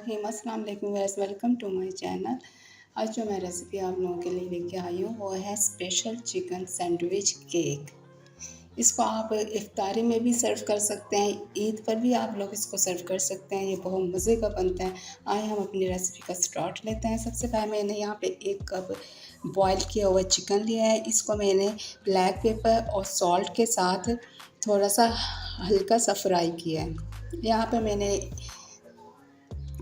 बिस्मिल्लाहिर्रहमानिर्रहीम। अस्सलाम वालेकुम guys, welcome to my channel. आज जो मैं रेसिपी आप लोगों के लिए लेके आई हूँ वो है स्पेशल चिकन सैंडविच केक। इसको आप इफ्तारी में भी सर्व कर सकते हैं, ईद पर भी आप लोग इसको सर्व कर सकते हैं। ये बहुत मज़े का बनता है। आइए हम अपनी रेसिपी का स्टार्ट लेते हैं। सबसे पहले मैंने यहाँ पे 1 कप बॉयल किया हुआ चिकन लिया है। इसको मैंने ब्लैक पेपर और सॉल्ट के साथ थोड़ा सा हल्का सा फ्राई किया है। यहाँ पर मैंने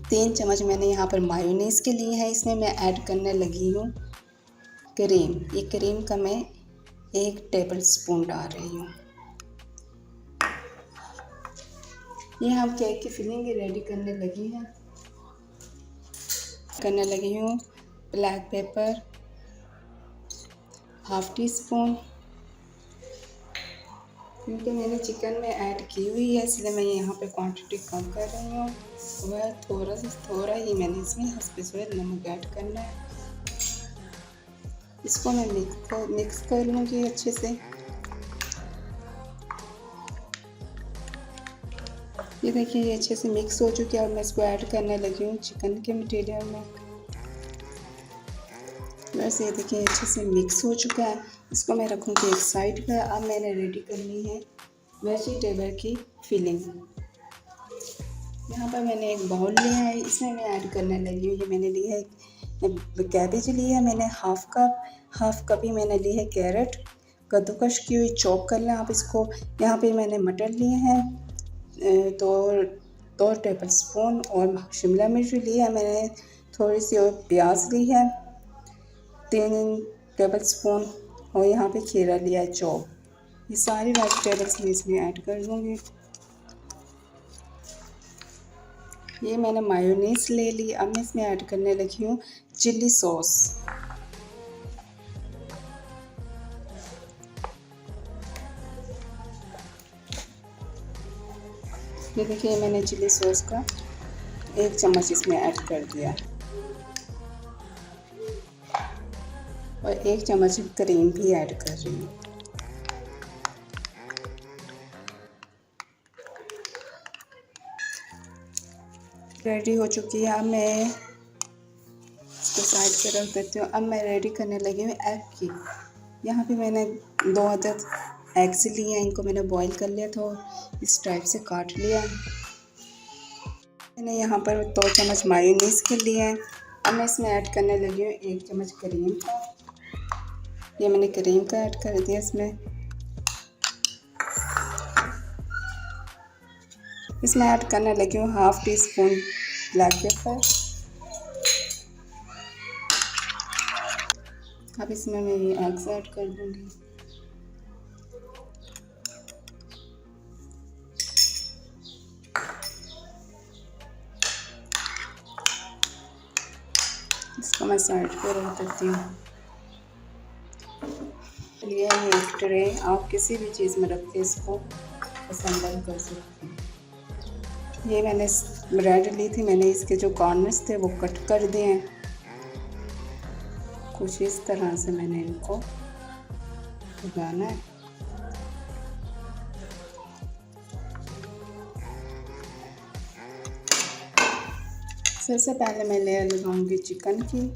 3 चम्मच मैंने यहाँ पर मायोनीज़ के लिए है। इसमें मैं ऐड करने लगी हूँ क्रीम। ये क्रीम का मैं 1 टेबल स्पून डाल रही हूँ। ये हम केक की फिलिंग रेडी करने लगी हूँ ब्लैक पेपर ½ टी स्पून, क्योंकि मैंने चिकन में ऐड की हुई है इसलिए मैं यहाँ पे क्वांटिटी कम कर रही हूँ। वह थोड़ा ही मैंने इसमें हस्बे नमक ऐड करना है। इसको मैं मिक्स कर लूँगी अच्छे से। ये देखिए ये अच्छे से मिक्स हो चुकी है। अब मैं इसको ऐड करने लगी हूँ चिकन के मटेरियल में। वैसे ये देखिए अच्छे से मिक्स हो चुका है। इसको मैं रखूँगी एक साइड पर। अब मैंने रेडी करनी है वेजिटेबल की फिलिंग। यहाँ पर मैंने एक बाउल लिया है, इसमें मैं ऐड करने लगी हूँ। ये मैंने ली है कैबेज ली है मैंने हाफ कप ही मैंने ली है कैरेट कद्दूकश की हुई, चॉप कर लें आप इसको। यहाँ पे मैंने मटर लिए हैं दो टेबल स्पून, और शिमला मिर्च ली है मैंने थोड़ी सी, और प्याज ली है 3 टेबल स्पून, और यहाँ पे खीरा लिया है चॉप। ये सारी वेजिटेबल्स मैं इसमें ऐड कर दूँगी। ये मैंने मायोनीज़ ले ली। अब मैं इसमें ऐड करने लगी हूँ चिल्ली सॉस। ये देखिए मैंने चिल्ली सॉस का 1 चम्मच इसमें ऐड कर दिया, और 1 चम्मच क्रीम भी ऐड कर रही हूँ। रेडी हो चुकी है। अब मैं इसको साइड पे रख देती हूँ। अब मैं रेडी करने लगी हूँ एग की। यहाँ पे मैंने 2 अदद एग्स लिए हैं। इनको मैंने बॉईल कर लिया था और इस टाइप से काट लिया। मैंने यहाँ पर 2 चम्मच मायोनीज़ के लिए हैं। अब मैं इसमें ऐड करने लगी हूँ 1 चम्मच क्रीम का। ये मैंने क्रीम का ऐड कर दिया इसमें। इसमें ऐड करने लगी हूँ ½ टी स्पून ब्लैक पेपर। अब इसमें मैं ये एग्स ऐड कर दूँगी। इसको मैं साइड पे रख देती हूँ। ये एक ट्रे आप किसी भी चीज़ में रख के इसको असेंबल कर सकते हैं। ये मैंने ब्रेड ली थी, मैंने इसके जो कॉर्नर्स थे वो कट कर दिए हैं। कुछ इस तरह से मैंने इनको लगाना है। सबसे पहले मैं लेयर लगाऊंगी चिकन की।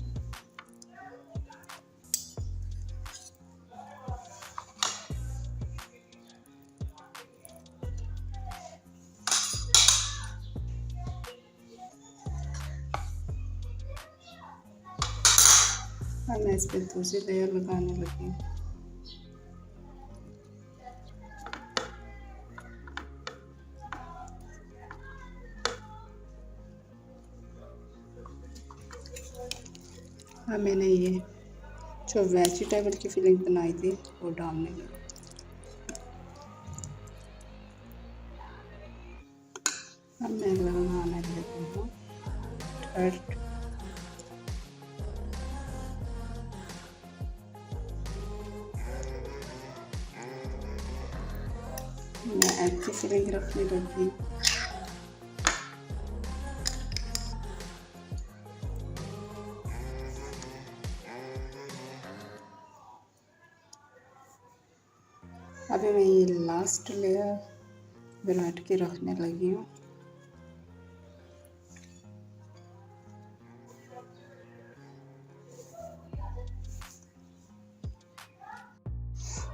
और मैं इस पर दूसरी लेयर लगाने लगी। अब मैंने ये जो वेजिटेबल की फिलिंग बनाई थी वो डालने लगी। अब मैं लगाने लगी हूँ थर्ड। मैं एग की फिलिंग रखने लगी। अभी मैं ये लास्ट लेयर बना के रखने लगी हूँ।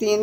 3